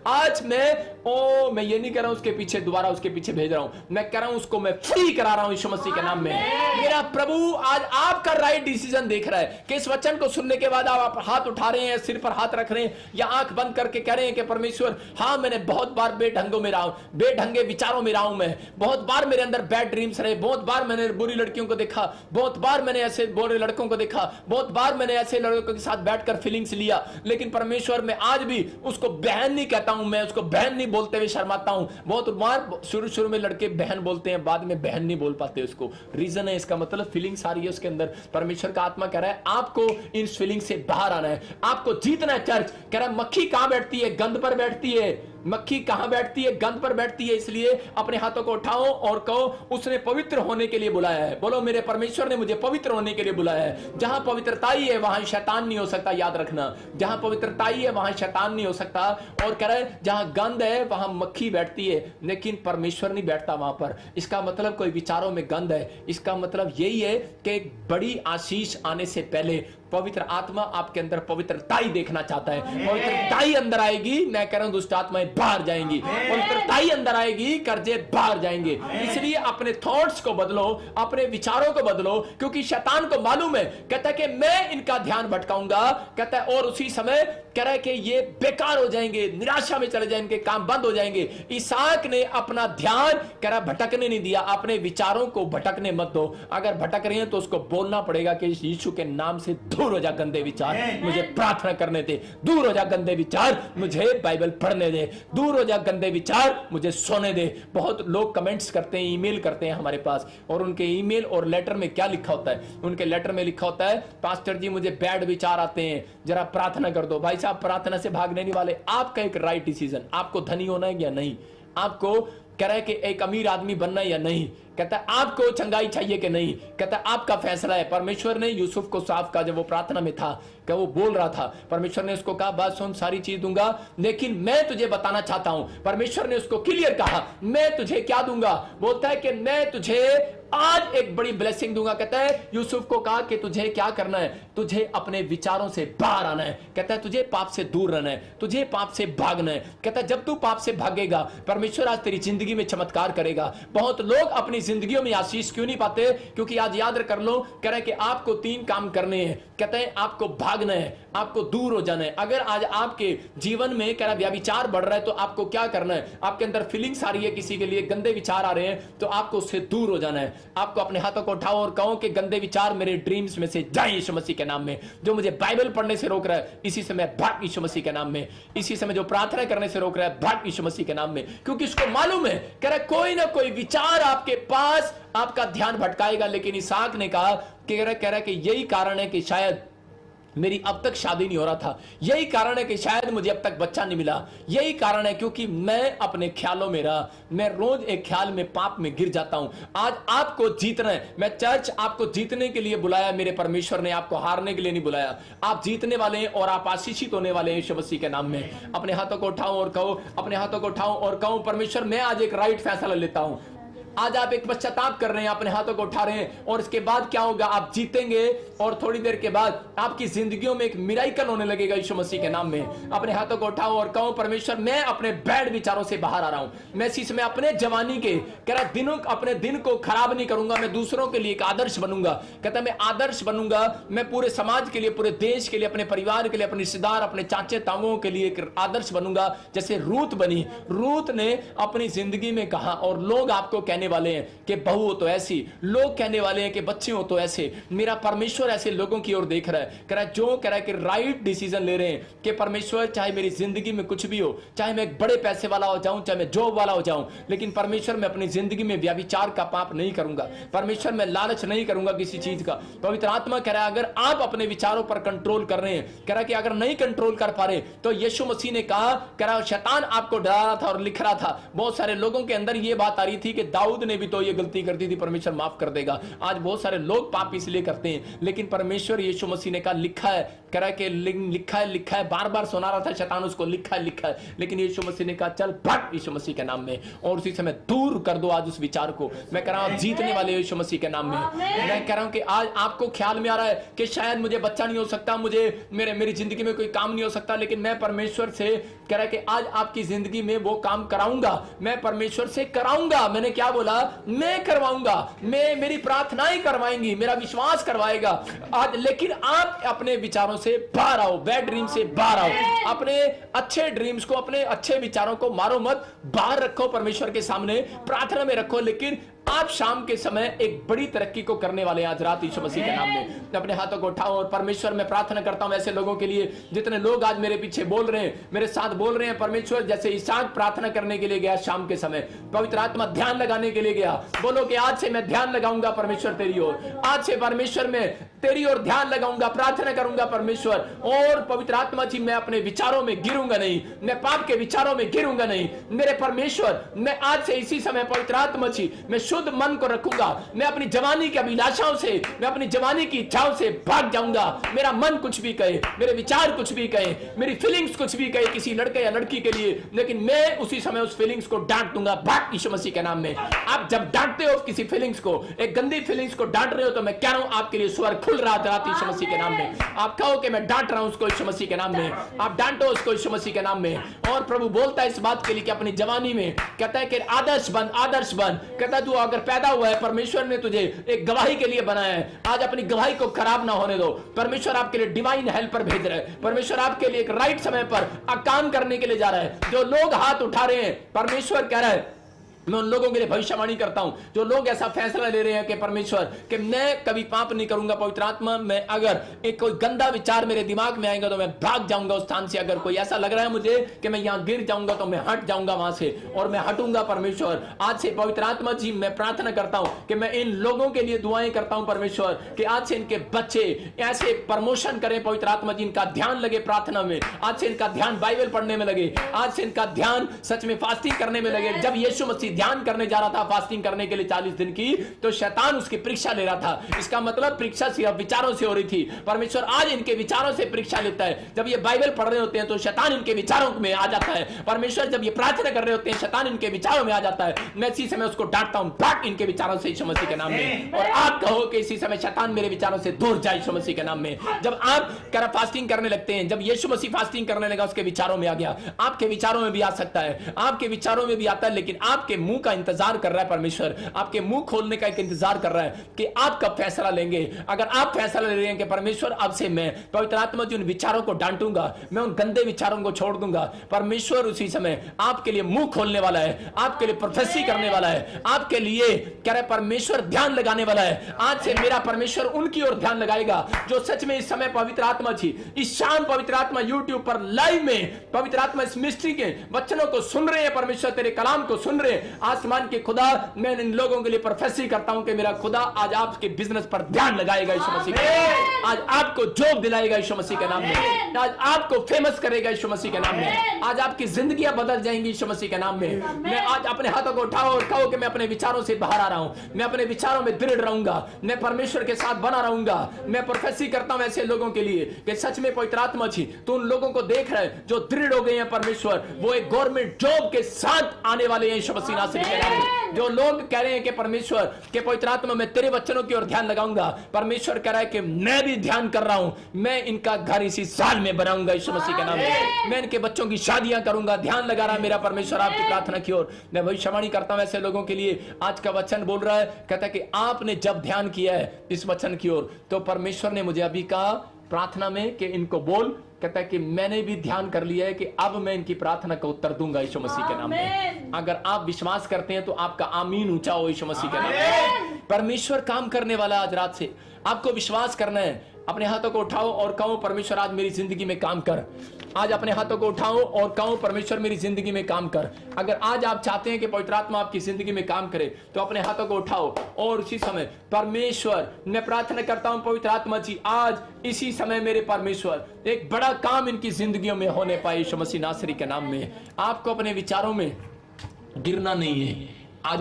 आज मैं ये नहीं कर रहा हूं उसके पीछे दोबारा उसके पीछे भेज रहा हूं, मैं कह रहा हूं उसको मैं फ्री करा रहा हूं यीशु मसीह के नाम में। मेरा प्रभु आज आपका राइट डिसीजन देख रहा है कि इस वचन को सुनने के बाद आप हाथ उठा रहे हैं, सिर पर हाथ रख रहे हैं या आंख बंद करके कह रहे हैं कि परमेश्वर हाँ मैंने बहुत बार बेढंगों में रहा हूं, बेढंगे विचारों में रहा हूं, मैं बहुत बार मेरे अंदर बैड ड्रीम्स रहे, बहुत बार मैंने बुरी लड़कियों को देखा, बहुत बार मैंने ऐसे बुरे लड़कों को देखा, बहुत बार मैंने ऐसे लड़कों के साथ बैठकर फीलिंग्स लिया, लेकिन परमेश्वर मैं आज भी उसको बहन नहीं कहता हूं, मैं उसको बहन नहीं बोलते हुए शर्माता हूं। बहुत बार शुरू में लड़के बहन बोलते हैं, बाद में बहन नहीं बोल पाते उसको, रीजन है इसका मतलब फीलिंग्स आ रही है उसके अंदर। परमेश्वर का आत्मा कह रहा है आपको इन फीलिंग से बाहर आना है, आपको जीतना है। चर्च कह रहा है मक्खी कहां बैठती है? गंद पर बैठती है। मक्खी कहां बैठती है? गंद पर बैठती है। इसलिए अपने हाथों को उठाओ और कहो उसने पवित्र होने के लिए बुलाया है। बोलो मेरे परमेश्वर ने मुझे पवित्र होने के लिए बुलाया है। जहां पवित्रता ही है वहां शैतान नहीं हो सकता, याद रखना। जहां पवित्रता ही है वहां शैतान नहीं हो सकता। और कह रहे जहां गंद है वहां मक्खी बैठती है, लेकिन परमेश्वर नहीं बैठता वहां पर। इसका मतलब कोई विचारों में गंद है, इसका मतलब यही है कि बड़ी आशीष आने से पहले पवित्र आत्मा आपके अंदर पवित्रताई देखना चाहता है। पवित्रताई अंदर आएगी, मैं कह रहा हूं दुष्ट आत्माएं बाहर जाएंगी। पवित्रताई अंदर आएगी, कर्जे बाहर जाएंगे। इसलिए अपने थॉट्स को बदलो, अपने विचारों को बदलो, क्योंकि शैतान को मालूम है, कहता है कि मैं इनका ध्यान भटकाऊंगा, कहता है और उसी समय कह रहा है कि ये बेकार हो जाएंगे, निराशा में चले जाएंगे, इनके काम बंद हो जाएंगे। इसहाक ने अपना ध्यान कह रहा भटकने नहीं दिया, अपने विचारों को भटकने मत दो। अगर भटक रहे हैं तो उसको बोलना पड़ेगा कि यीशु के नाम से दूर हो जा गंदे विचार, मुझे प्रार्थना करने दे। दूर हो जा गंदे विचार, मुझे बाइबल पढ़ने दे। दूर हो जा गंदे विचार, मुझे सोने दे। बहुत लोग कमेंट्स करते हैं, ईमेल करते हैं हमारे पास, और उनके ईमेल और लेटर में क्या लिखा होता है? उनके लेटर में लिखा होता है पास्टर जी मुझे बैड विचार आते हैं, जरा प्रार्थना कर दो। भाई साहब प्रार्थना से भागने नहीं वाले। आपका एक राइट डिसीजन, आपको धनी होना है या नहीं, आपको कह रहा है कि एक अमीर आदमी बनना है या नहीं, कहता है आपको चंगाई चाहिए कि नहीं, कहता है आपका फैसला है। परमेश्वर ने यूसुफ को साफ कहा जब वो प्रार्थना में था, क्या वो बोल रहा था, परमेश्वर ने उसको कहा बात सुन सारी चीज दूंगा, लेकिन मैं तुझे बताना चाहता हूं। परमेश्वर ने उसको क्लियर कहा मैं तुझे क्या दूंगा, बोलता है कि मैं तुझे आज एक बड़ी ब्लेसिंग दूंगा। कहता है यूसुफ को कहा कि तुझे क्या करना है, तुझे अपने विचारों से बाहर आना है। कहता है तुझे पाप से दूर रहना है, तुझे पाप से भागना है। कहता है जब तू पाप से भागेगा परमेश्वर आज तेरी जिंदगी में चमत्कार करेगा। बहुत लोग अपनी जिंदगियों में आशीष क्यों नहीं पाते? क्योंकि आज याद कर लो, कह रहा है कि आपको 3 काम करने हैं। कहते हैं आपको भागना है, आपको दूर हो जाना है। अगर आज आपके जीवन में कह रहा व्यभिचार बढ़ रहा है तो आपको क्या करना है? आपके अंदर फीलिंग्स आ रही है, किसी के लिए गंदे विचार आ रहे हैं, तो आपको उससे दूर हो जाना है। आपको अपने हाथों को उठाओ और कहो कि गंदे विचार मेरे ड्रीम्स में से जाए यीशु मसीह के नाम में। जो मुझे बाइबल पढ़ने से रोक रहा है इसी से मैं भाग यीशु मसीह के नाम में। इसी समय जो प्रार्थना करने से रोक रहा है भाग यीशु मसीह के नाम में, क्योंकि उसको मालूम है कह रहा कोई ना कोई विचार आपके पास आपका ध्यान भटकाएगा। लेकिन इसहाक ने कहा कह रहा है कि यही कारण है कि शायद मेरी अब तक शादी नहीं हो रहा था, यही कारण है कि शायद मुझे अब तक बच्चा नहीं मिला, यही कारण है क्योंकि मैं अपने ख्यालों में रहा, मैं रोज एक ख्याल में पाप में गिर जाता हूं। आज आपको जीतना है। मैं चर्च आपको जीतने के लिए बुलाया, मेरे परमेश्वर ने आपको हारने के लिए नहीं बुलाया। आप जीतने वाले हैं और आप आशीषित होने वाले हैं यीशु मसीह के नाम में। अपने हाथों को उठाओ और कहो, अपने हाथों को उठाओ और कहो परमेश्वर मैं आज एक राइट फैसला लेता हूं। आज आप एक पश्चाताप कर रहे हैं, अपने हाथों को उठा रहे हैं, और इसके बाद क्या होगा? आप जीतेंगे और थोड़ी देर के बाद आपकी जिंदगियों में एक मिराइकल होने लगेगा यीशु मसीह के नाम में। अपने हाथों को उठाओ और कहो परमेश्वर मैं अपने बैड विचारों से बाहर आ रहा हूं। मैं इसी समय अपने जवानी के कह रहा दिनों अपने दिन को खराब नहीं करूंगा, मैं दूसरों के लिए एक आदर्श बनूंगा। कहता मैं आदर्श बनूंगा, मैं पूरे समाज के लिए, पूरे देश के लिए, अपने परिवार के लिए, अपने रिश्तेदार, अपने चाचे ताऊओं के लिए एक आदर्श बनूंगा। जैसे रूत बनी, रूत ने अपनी जिंदगी में कहा, और लोग आपको कहने वाले हैं कि बहू हो तो ऐसी, लोग कहने वाले हैं कि बच्चे हो तो ऐसे। मेरा परमेश्वर ऐसे लोगों की ओर देख रहा है, कह रहा है जो कह रहा है कि राइट डिसीजन ले रहे हैं कि परमेश्वर चाहे मेरी जिंदगी में कुछ भी हो, चाहे मैं एक बड़े पैसे वाला हो जाऊं, चाहे मैं जॉब वाला हो जाऊं, लेकिन परमेश्वर मैं अपनी जिंदगी में व्यभिचार का पाप नहीं करूंगा। परमेश्वर मैं लालच नहीं करूंगा किसी चीज का। पवित्र आत्मा कह रहा है अगर आप अपने विचारों पर कंट्रोल कर रहे हैं, कह रहा है कि अगर नहीं कंट्रोल कर पा रहे तो यीशु मसीह ने कहा, कह रहा शैतान आपको डरा रहा था और लिख रहा था। बहुत सारे लोगों के अंदर यह बात आ रही थी कि दाऊद दाऊद ने भी तो ये गलती कर दी थी, परमेश्वर माफ कर देगा। आज बहुत सारे लोग पाप इसलिए करते हैं, लेकिन परमेश्वर यीशु मसीह ने कहा लिखा है, कह रहा है कि लिखा है, बार बार सुना रहा था शैतान उसको लिखा है, लेकिन यीशु मसीह ने कहा चल भाग यीशु मसीह के नाम में, और उसी समय दूर कर दो आज उस विचार को। मैं कह रहा हूं आप जीतने वाले यीशु मसीह के नाम में। मैं कह रहा हूं कि आज आपको ख्याल में आ रहा है कि शायद मुझे बच्चा नहीं हो सकता, मुझे मेरी जिंदगी में कोई काम नहीं हो सकता, लेकिन मैं परमेश्वर से कह रहा है कि आज आपकी जिंदगी में वो काम कराऊंगा, मैं परमेश्वर से कराऊंगा। मैंने क्या बोला? मैं करवाऊंगा, मेरी प्रार्थनाएं करवाएंगी, मेरा विश्वास करवाएगा आज। लेकिन आप अपने विचारों से बाहर आओ, बैड ड्रीम से बाहर आओ, अपने अच्छे ड्रीम्स को, अपने अच्छे विचारों को मारो मत, बाहर रखो, परमेश्वर के सामने प्रार्थना में रखो। लेकिन आप शाम के समय एक बड़ी तरक्की को करने वाले आज रात यीशु मसीह के नाम में। अपने हाथों को उठाओ और परमेश्वर मैं प्रार्थना करता हूं ऐसे लोगों के लिए जितने लोग आज मेरे पीछे बोल रहे हैं, मेरे साथ बोल रहे हैं। परमेश्वर जैसे इसहाक प्रार्थना करने के लिए गया शाम के समय, पवित्र आत्मा ध्यान लगाने के लिए गया, बोलो कि आज से मैं ध्यान लगाऊंगा परमेश्वर तेरी ओर, आज से परमेश्वर में तेरी ओर ध्यान लगाऊंगा, प्रार्थना करूंगा परमेश्वर। और पवित्र आत्मा जी मैं अपने विचारों में गिरूंगा नहीं, मैं पाप के विचारों में गिरूंगा नहीं। मेरे परमेश्वर मैं आज से इसी समय पवित्र आत्मा जी मैं शुद्ध मन को रखूंगा, मैं अपनी जवानी की अभिलाषाओं से, मैं अपनी जवानी की इच्छाओं से भाग जाऊंगा। मेरा मन कुछ भी कहे, मेरे विचार कुछ भी कहे, मेरी फीलिंग्स कुछ भी कहे किसी लड़के या लड़की के लिए, लेकिन मैं उसी समय उस फीलिंग्स को डांट दूंगा भाग यीशु मसीह के नाम में। आप जब डांटते हो किसी फीलिंग्स को, एक गंदी फीलिंग्स को डांट रहे हो, तो मैं कह रहा हूं आपके लिए स्वर खुल रहा था यीशु मसीह के नाम में। आप कहो कि मैं डांट रहा हूं उसको यीशु मसीह के नाम में, आप डांटो उसको यीशु मसीह के नाम में। और प्रभु बोलता है इस बात के लिए कि अपनी जवानी में कहता है कि आदर्श बन, आदर्श बन। कहता है तू अगर पैदा हुआ है, परमेश्वर ने तुझे एक गवाही के लिए बनाया है, आज अपनी गवाही को खराब ना होने दो। परमेश्वर आपके लिए डिवाइन हेल्पर भेज रहा है, परमेश्वर आपके लिए एक राइट समय पर काम करने के लिए जा रहा है। जो लोग हाथ उठा रहे हैं, परमेश्वर कह रहा है मैं उन लोगों के लिए भविष्यवाणी करता हूं जो लोग ऐसा फैसला ले रहे हैं कि परमेश्वर कि मैं कभी पाप नहीं करूंगा। पवित्र आत्मा मैं अगर एक कोई गंदा विचार मेरे दिमाग में आएगा तो मैं भाग जाऊंगा उस स्थान से। अगर कोई ऐसा लग रहा है मुझे कि मैं यहां गिर जाऊंगा तो मैं हट जाऊंगा वहां से, और मैं हटूंगा। परमेश्वर आज से पवित्र आत्मा जी मैं प्रार्थना करता हूं कि मैं इन लोगों के लिए दुआएं करता हूं परमेश्वर कि आज से इनके बच्चे ऐसे प्रमोशन करें। पवित्र आत्मा जी इनका ध्यान लगे प्रार्थना में, आज से इनका ध्यान बाइबल पढ़ने में लगे, आज से इनका ध्यान सच में फास्टिंग करने में लगे। जब यीशु मसीह ध्यान करने जा रहा था फास्टिंग करने के लिए 40 दिन की, तो शैतान उसकी परीक्षा ले रहा था। इसका मतलब परीक्षा सिर्फ विचारों से हो रही थी। परमेश्वर आज इनके विचारों से परीक्षा लेता है। जब ये बाइबल पढ़ रहे होते हैं तो शैतान इनके विचारों में आ जाता है। परमेश्वर जब ये प्रार्थना कर रहे होते हैं शैतान इनके विचारों में आ जाता है। मैं इसी समय उसको डांटता हूं भाग इनके विचारों से यीशु मसीह के नाम में। और आप कहो कि इसी समय शैतान मेरे विचारों से दूर जाए यीशु मसीह के नाम में। जब आप फास्टिंग करने लगते हैं, जब यीशु मसीह फास्टिंग करने लगा उसके विचारों में आ गया, आपके विचारों में भी आ सकता है, आपके विचारों में भी आता है, लेकिन आपके मुंह का इंतजार कर रहा है परमेश्वर, आपके मुंह खोलने का एक इंतजार कर रहा है कि आप कब फैसला लेंगे। अगर आप फैसला ले रहे हैं कि परमेश्वर अब से मैं पवित्र आत्मा जी उन विचारों को डांटूंगा, मैं उन गंदे विचारों को छोड़ दूंगा, परमेश्वर उसी समय आपके लिए मुंह खोलने वाला है, आपके लिए प्रोफेसी करने वाला है, आपके लिए कह रहे परमेश्वर ध्यान लगाने वाला है। आज से मेरा परमेश्वर उनकी ओर ध्यान लगाएगा जो सच में इस समय पवित्र आत्मा जी इस शाम पवित्र आत्मा यूट्यूब पर लाइव में पवित्र आत्मा इस मिस्ट्री के वचनों को सुन रहे हैं। परमेश्वर तेरे कलाम को सुन रहे हैं। आसमान के खुदा मैं इन लोगों के लिए प्रोफेसी करता हूं कि मेरा खुदा आज आपके बिजनेस पर ध्यान लगाएगा यीशु मसीह के, आज आपको जॉब दिलाएगा यीशु मसीह के नाम में, आज आपको फेमस करेगा यीशु मसीह के नाम में, आज आपकी जिंदगियां बदल जाएंगी यीशु मसीह के नाम में। मैं आज अपने हाथों को उठाओ और कहो कि मैं अपने विचारों से बाहर आ रहा हूं, मैं अपने विचारों में दृढ़ रहूंगा, मैं परमेश्वर के साथ बना रहूंगा। मैं प्रोफेसी करता हूं ऐसे लोगों के लिए कि सच में पवित्र आत्मा जी तो उन लोगों को देख रहे हैं जो दृढ़ हो गए हैं परमेश्वर, वो एक गवर्नमेंट जॉब के साथ आने वाले हैं यीशु मसीह नासरी के नाम में। जो लोग कह रहे हैं कि परमेश्वर के पवित्र आत्मा मैं तेरे वचनों की ओर ध्यान लगाऊंगा, परमेश्वर कह रहा है कि मैं भी ध्यान कर रहा हूं, मैं इनका घर इसी साल में बनाऊंगा यीशु मसीह के नाम में, मैं इनके बच्चों की शादियां करूंगा। ध्यान लगा रहा है मेरा परमेश्वर आपकी प्रार्थना की ओर। मैं भविष्यवाणी करता हूं ऐसे लोगों के लिए। आज का वचन बोल रहा है, कहता है कि आपने जब ध्यान किया है इस वचन की ओर तो परमेश्वर ने मुझे अभी कहा प्रार्थना में कि इनको बोल, कहता है कि मैंने भी ध्यान कर लिया है कि अब मैं इनकी प्रार्थना का उत्तर दूंगा यीशु मसीह के नाम में। अगर आप विश्वास करते हैं तो आपका आमीन ऊंचा हो यीशु मसीह के नाम में। परमेश्वर काम करने वाला आज रात से, आपको विश्वास करना है। अपने हाथों को उठाओ और कहो परमेश्वर आज मेरी जिंदगी में काम कर। आज अपने हाथों को उठाओ और कहो परमेश्वर मेरी जिंदगी में काम कर। अगर आज आप चाहते हैं कि पवित्र आत्मा आपकी जिंदगी में काम करे तो अपने हाथों को उठाओ और उसी समय परमेश्वर मैं प्रार्थना करता हूं पवित्र आत्मा जी आज इसी समय मेरे परमेश्वर एक बड़ा काम इनकी जिंदगियों में होने पाए यीशु मसीह नासरी के नाम में। आपको अपने विचारों में गिरना नहीं है। आज